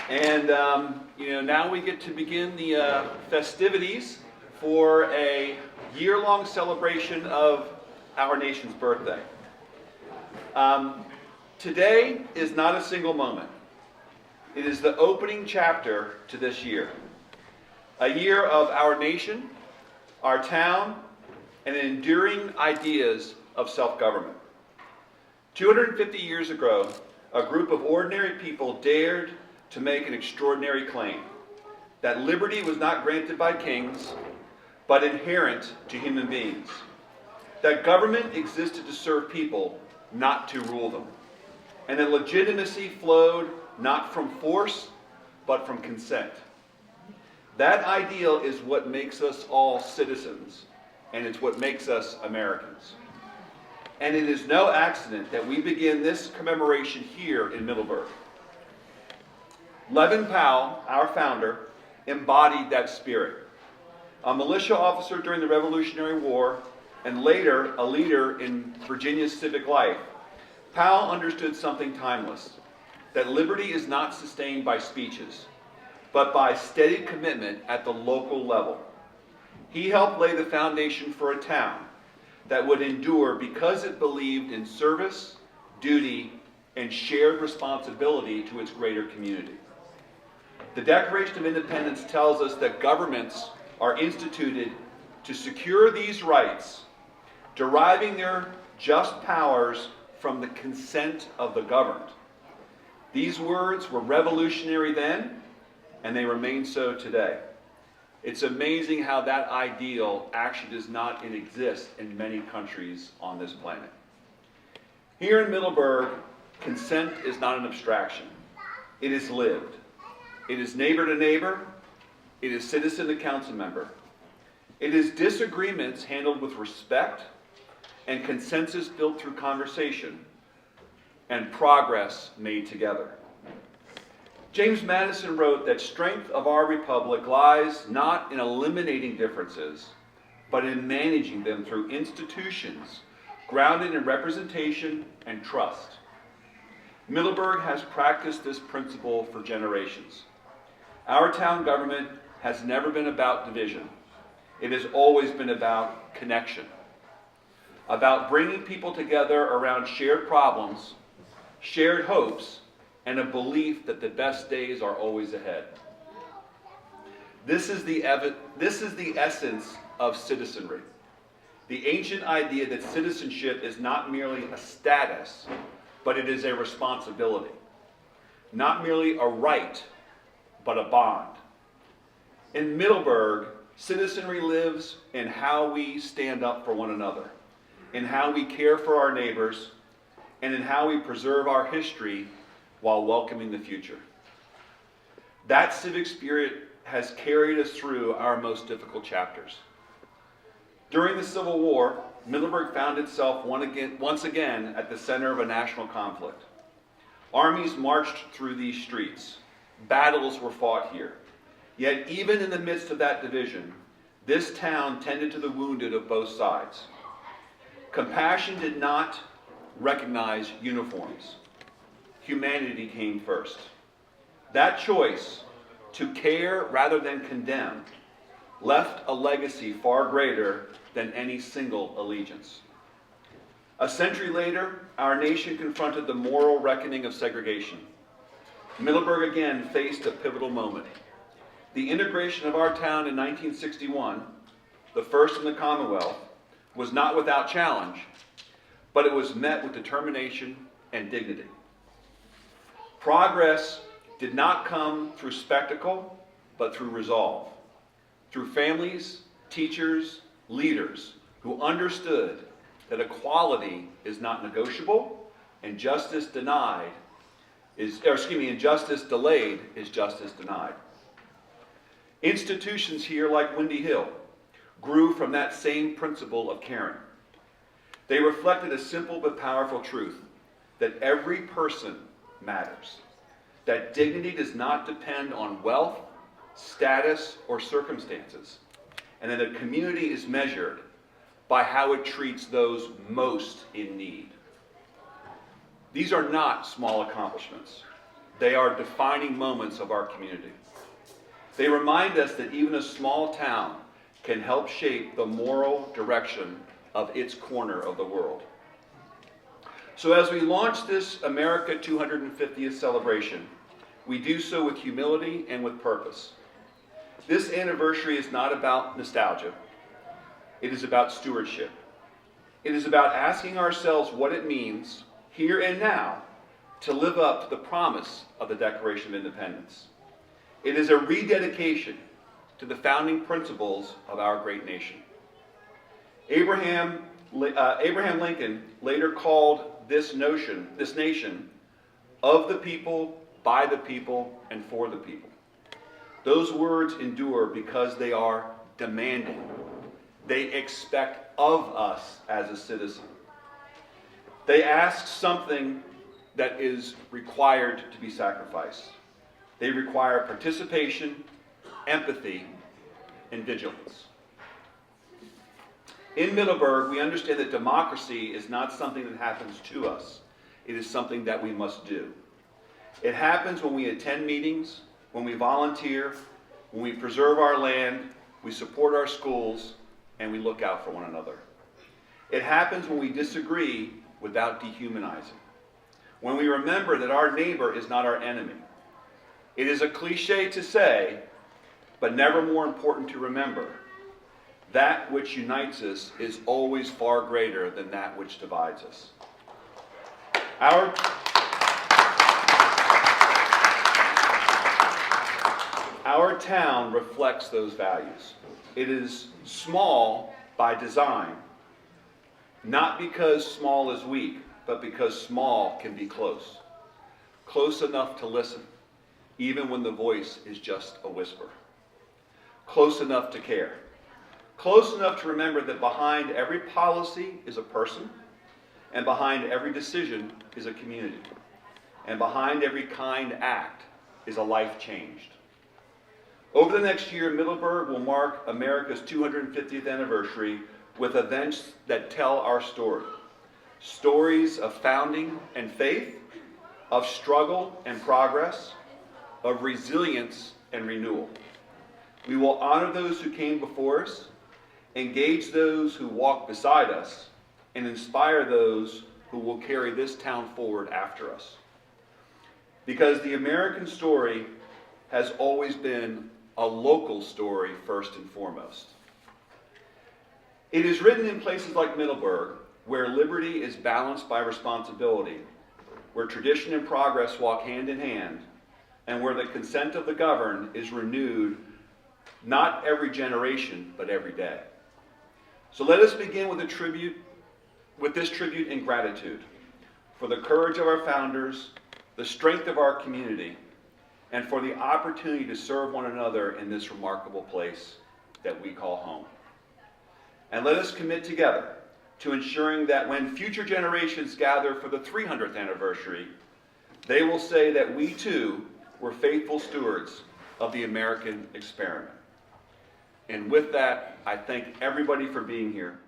And now we get to begin the festivities for a year-long celebration of our nation's birthday. Today is not a single moment. It is the opening chapter to this year. A year of our nation, our town, and enduring ideas of self-government. 250 years ago, a group of ordinary people dared to make an extraordinary claim that liberty was not granted by kings, but inherent to human beings. That government existed to serve people, not to rule them. And that legitimacy flowed not from force, but from consent. That ideal is what makes us all citizens, and it's what makes us Americans. And it is no accident that we begin this commemoration here in Middleburg. Levin Powell, our founder, embodied that spirit. A militia officer during the Revolutionary War, and later a leader in Virginia's civic life, Powell understood something timeless, that liberty is not sustained by speeches, but by steady commitment at the local level. He helped lay the foundation for a town that would endure because it believed in service, duty, and shared responsibility to its greater community. The Declaration of Independence tells us that governments are instituted to secure these rights, deriving their just powers from the consent of the governed. These words were revolutionary then, and they remain so today. It's amazing how that ideal actually does not exist in many countries on this planet. Here in Middleburg, consent is not an abstraction. It is lived. It is neighbor to neighbor. It is citizen to council member. It is disagreements handled with respect and consensus built through conversation and progress made together. James Madison wrote that strength of our republic lies not in eliminating differences, but in managing them through institutions grounded in representation and trust. Middleburg has practiced this principle for generations. Our town government has never been about division. It has always been about connection, about bringing people together around shared problems, shared hopes, and a belief that the best days are always ahead. This is the essence of citizenry. The ancient idea that citizenship is not merely a status, but it is a responsibility. Not merely a right, but a bond. In Middleburg, citizenry lives in how we stand up for one another, in how we care for our neighbors, and in how we preserve our history while welcoming the future. That civic spirit has carried us through our most difficult chapters. During the Civil War, Middleburg found itself once again at the center of a national conflict. Armies marched through these streets. Battles were fought here. Yet even in the midst of that division, this town tended to the wounded of both sides. Compassion did not recognize uniforms. Humanity came first. That choice, to care rather than condemn, left a legacy far greater than any single allegiance. A century later, our nation confronted the moral reckoning of segregation. Middleburg again faced a pivotal moment. The integration of our town in 1961, the first in the Commonwealth, was not without challenge, but it was met with determination and dignity. Progress did not come through spectacle, but through resolve. Through families, teachers, leaders who understood that equality is not negotiable, and injustice delayed is justice denied. Institutions here, like Windy Hill, grew from that same principle of caring. They reflected a simple but powerful truth, that every person matters, that dignity does not depend on wealth, status, or circumstances, and that a community is measured by how it treats those most in need. These are not small accomplishments. They are defining moments of our community. They remind us that even a small town can help shape the moral direction of its corner of the world. So as we launch this America 250th celebration, we do so with humility and with purpose. This anniversary is not about nostalgia. It is about stewardship. It is about asking ourselves what it means, here and now, to live up to the promise of the Declaration of Independence. It is a rededication to the founding principles of our great nation. Abraham Lincoln later called this nation, of the people, by the people, and for the people. Those words endure because they are demanding. They expect of us as a citizen. They ask something that is required to be sacrificed. They require participation, empathy, and vigilance. In Middleburg, we understand that democracy is not something that happens to us. It is something that we must do. It happens when we attend meetings, when we volunteer, when we preserve our land, we support our schools, and we look out for one another. It happens when we disagree without dehumanizing. When we remember that our neighbor is not our enemy. It is a cliche to say, but never more important to remember. That which unites us is always far greater than that which divides us. Our town reflects those values. It is small by design, not because small is weak, but because small can be close. Close enough to listen, even when the voice is just a whisper. Close enough to care. Close enough to remember that behind every policy is a person, and behind every decision is a community, and behind every kind act is a life changed. Over the next year, Middleburg will mark America's 250th anniversary with events that tell our story. Stories of founding and faith, of struggle and progress, of resilience and renewal. We will honor those who came before us, engage those who walk beside us, and inspire those who will carry this town forward after us. Because the American story has always been a local story first and foremost. It is written in places like Middleburg, where liberty is balanced by responsibility, where tradition and progress walk hand in hand, and where the consent of the governed is renewed not every generation, but every day. So let us begin with this tribute in gratitude for the courage of our founders, the strength of our community, and for the opportunity to serve one another in this remarkable place that we call home. And let us commit together to ensuring that when future generations gather for the 300th anniversary, they will say that we too were faithful stewards of the American experiment. And with that, I thank everybody for being here.